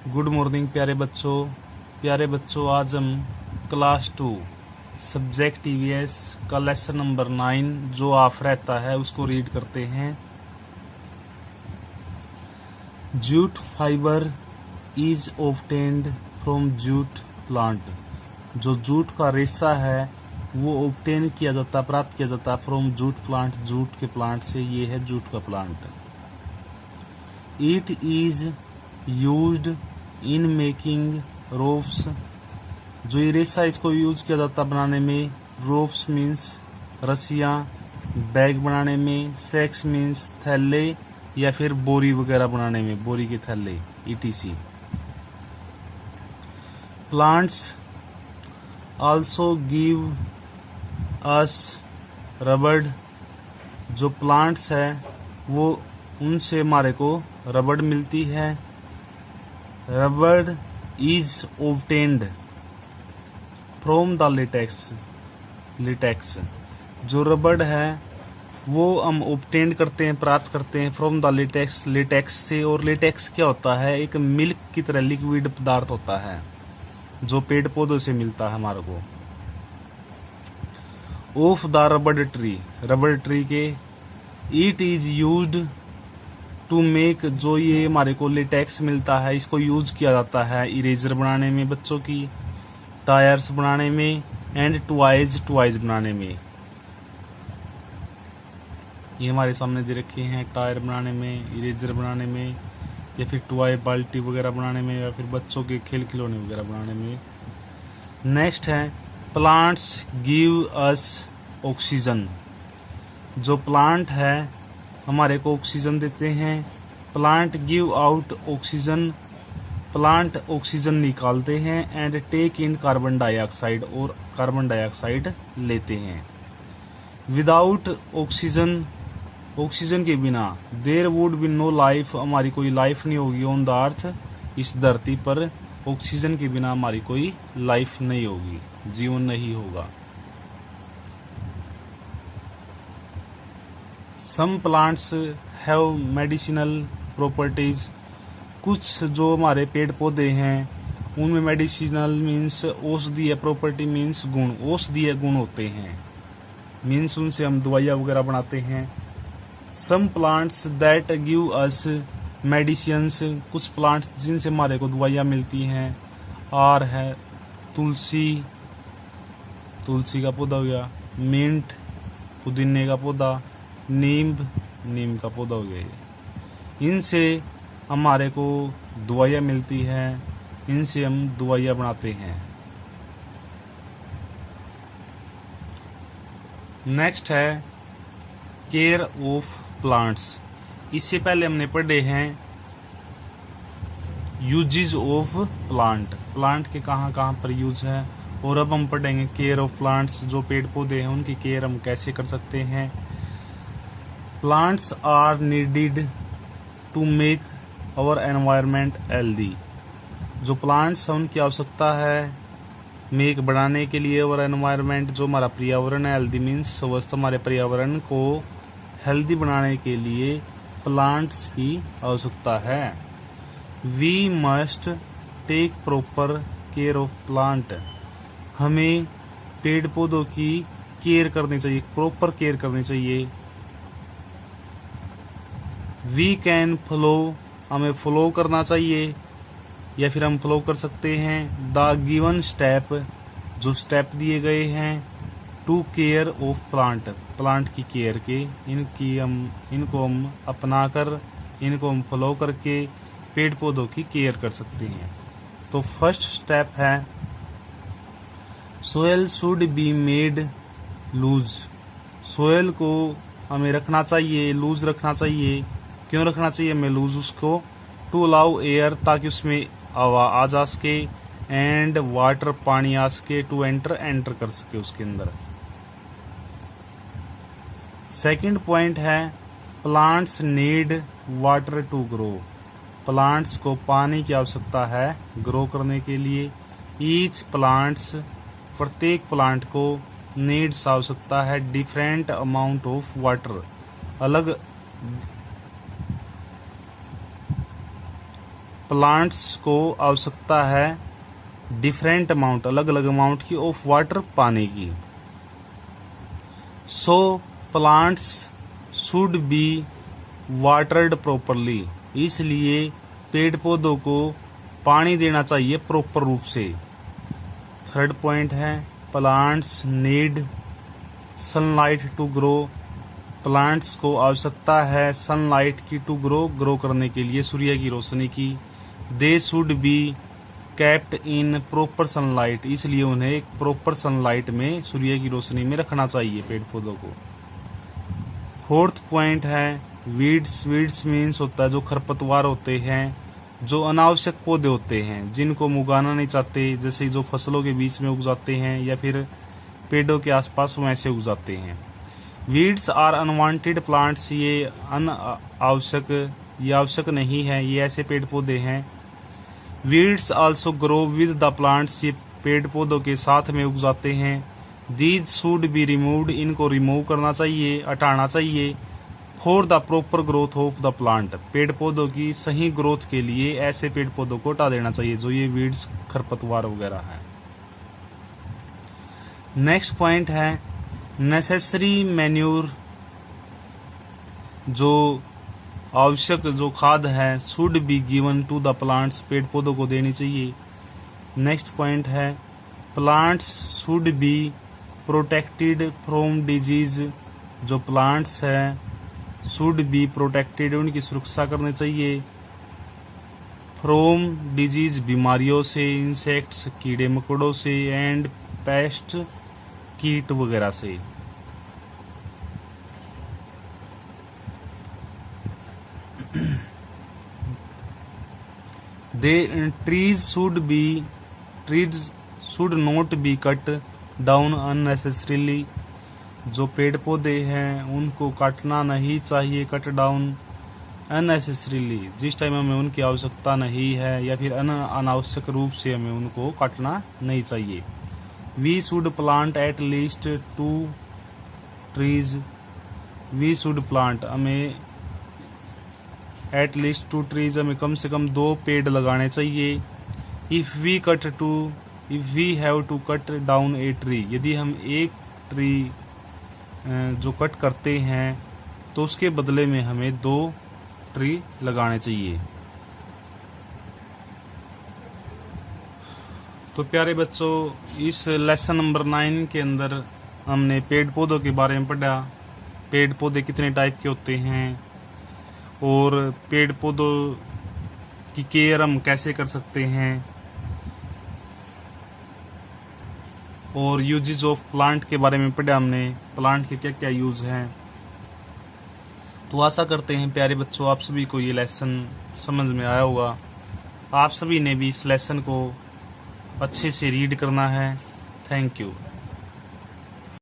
Good morning प्यारे बच्चों आज हम क्लास 2 सब्जेक्ट ईवीएस का लेसन नंबर 9 जो ऑफ रहता है उसको रीड करते हैं। Jute fibre is obtained from jute plant. जो जूट का रेशा है वो ऑब्टेन किया जाता, प्राप्त किया जाता फ्रॉम जूट प्लांट, जूट के प्लांट से। ये है जूट का plant. It is used in making ropes. जो ये रेशा इसको यूज किया जाता बनाने में। रोप्स मीन्स रस्सियाँ, बैग बनाने में। सैक्स मीन्स थैले या फिर बोरी वगैरह बनाने में, बोरी के थैले ETC। Plants also give us रबड़। जो प्लांट्स है वो उनसे हमारे को रबड़ मिलती है। रबड़ is obtained from the latex. जो रबड़ है वो हम ऑब्टेन करते हैं, प्राप्त करते हैं फ्रॉम द लेटेक्स से। और लेटेक्स क्या होता है? एक मिल्क की तरह लिक्विड पदार्थ होता है जो पेड़ पौधों से मिलता है हमारे को। ऑफ द रबड़ ट्री के। It is used to make. जो ये हमारे को लेटेक्स मिलता है इसको यूज किया जाता है इरेजर बनाने में बच्चों की, टायर्स बनाने में एंड टॉयज बनाने में। ये हमारे सामने दे रखे हैं टायर बनाने में, इरेजर बनाने में, या फिर टॉय बाल्टी वगैरह बनाने में, या फिर बच्चों के खेल खिलौने वगैरह बनाने में। नेक्स्ट है प्लांट्स गिव अस ऑक्सीजन। जो प्लांट है हमारे को ऑक्सीजन देते हैं। Plant give out oxygen. Plant oxygen निकालते हैं and take in carbon dioxide, और कार्बन डाइऑक्साइड लेते हैं। विदाउट ऑक्सीजन के बिना there would be no life. हमारी कोई लाइफ नहीं होगी ऑन द अर्थ, इस धरती पर। ऑक्सीजन के बिना हमारी कोई लाइफ नहीं होगी, जीवन नहीं होगा। Some plants have medicinal properties. कुछ जो हमारे पेड़ पौधे हैं उनमें मेडिसिनल मीन्स औषधीय, प्रॉपर्टी मीन्स गुण, औषधीय गुण होते हैं, मीन्स उनसे हम दवाइयाँ वगैरह बनाते हैं। Some plants that give us medicines. कुछ प्लांट्स जिनसे हमारे को दवाइयाँ मिलती हैं। आर है तुलसी का पौधा हो गया। मिंट, पुदीने का पौधा। नीम का पौधा हो गया। इनसे हमारे को दवाइयाँ मिलती हैं, इनसे हम दवाइयाँ बनाते हैं। नेक्स्ट है केयर ऑफ प्लांट्स। इससे पहले हमने पढ़े हैं यूजेस ऑफ प्लांट के कहाँ कहाँ पर यूज है। और अब हम पढ़ेंगे केयर ऑफ प्लांट्स। जो पेड़ पौधे हैं उनकी केयर हम कैसे कर सकते हैं। Plants are needed to make our environment healthy. जो प्लांट्स हैं उनकी आवश्यकता है मेक बनाने के लिए, और एनवायरमेंट जो हमारा पर्यावरण है, हेल्दी मीन्स स्वस्थ, हमारे पर्यावरण को हेल्दी बनाने के लिए प्लांट्स की आवश्यकता है। We must take proper care of plant. हमें पेड़ पौधों की केयर करनी चाहिए, प्रॉपर केयर करनी चाहिए। We can follow. हमें फ्लो करना चाहिए, या फिर हम फ्लो कर सकते हैं। The given step. जो स्टेप दिए गए हैं टू केयर ऑफ प्लांट की केयर के, इनको हम अपना कर, इनको हम फॉलो करके पेड़ पौधों की केयर कर सकते हैं। तो फर्स्ट स्टेप है soil should be made loose. Soil को हमें रखना चाहिए, लूज रखना चाहिए। क्यों रखना चाहिए हमें लूज उसको? टू अलाउ एयर, ताकि उसमें हवा आ जा सके, एंड वाटर, पानी आ सके, टू एंटर कर सके उसके अंदर। सेकंड पॉइंट है plants need water to grow. Plants को पानी की आवश्यकता है ग्रो करने के लिए। ईच प्लांट्स, प्रत्येक प्लांट को नीड्स आवश्यकता है डिफरेंट अमाउंट ऑफ वाटर, अलग प्लांट्स को आवश्यकता है डिफरेंट अमाउंट, अलग अलग अमाउंट की, ऑफ वाटर, पानी की। So plants should B watered properly, इसलिए पेड़ पौधों को पानी देना चाहिए प्रॉपर रूप से। थर्ड पॉइंट है plants need sunlight to grow, plants को आवश्यकता है सनलाइट की टू ग्रो करने के लिए, सूर्य की रोशनी की। They should be kept in proper sunlight, इसलिए उन्हें एक प्रॉपर सनलाइट में, सूर्य की रोशनी में रखना चाहिए पेड़ पौधों को। फोर्थ पॉइंट है वीड्स मीन्स होता है जो खरपतवार होते हैं, जो अनावश्यक पौधे होते हैं जिनको हम उगाना नहीं चाहते, जैसे जो फसलों के बीच में उग जाते हैं या फिर पेड़ों के आसपास वैसे उग जाते हैं। वीड्स आर अनवांटेड प्लांट्स, ये अनावश्यक, ये आवश्यक नहीं है, ये ऐसे पेड़ पौधे हैं। Weeds also grow with the plants, ये पेड़ पौधों के साथ में उग जाते हैं। दीज शुड बी रिमूव्ड, इनको रिमूव करना चाहिए, हटाना चाहिए। For the proper growth of the plant, पेड़ पौधों की सही ग्रोथ के लिए ऐसे पेड़ पौधों को हटा देना चाहिए जो ये वीड्स खरपतवार वगैरह है। नेक्स्ट पॉइंट है नेसेसरी मैन्यूर, जो आवश्यक जो खाद है should be given to the plants, पेड़ पौधों को देनी चाहिए। नेक्स्ट पॉइंट है plants should be protected from disease, जो प्लांट्स है शुड बी प्रोटेक्टेड, उनकी सुरक्षा करनी चाहिए। फ्रॉम डिजीज, बीमारियों से, इंसेक्ट्स, कीड़े मकोड़ों से, एंड पेस्ट, कीट वगैरह से। Trees should not be cut down unnecessarily, जो पेड़ पौधे हैं उनको काटना नहीं चाहिए, कट डाउन अननेसेसरीली, जिस टाइम हमें उनकी आवश्यकता नहीं है या फिर अनावश्यक रूप से हमें उनको काटना नहीं चाहिए। We should plant at least 2 trees, we should plant, हमें एट लीस्ट 2 ट्रीज, हमें कम से कम 2 पेड़ लगाने चाहिए। If we have to cut down a tree, यदि हम एक ट्री जो कट करते हैं तो उसके बदले में हमें 2 ट्री लगाने चाहिए। तो प्यारे बच्चों, इस लेसन नंबर 9 के अंदर हमने पेड़ पौधों के बारे में पढ़ा, पेड़ पौधे कितने टाइप के होते हैं और पेड़ पौधों की केयर हम कैसे कर सकते हैं, और यूजेज ऑफ प्लांट के बारे में पढ़ा हमने, प्लांट के क्या क्या यूज हैं। तो आशा करते हैं प्यारे बच्चों आप सभी को ये लेसन समझ में आया होगा। आप सभी ने भी इस लेसन को अच्छे से रीड करना है। Thank you.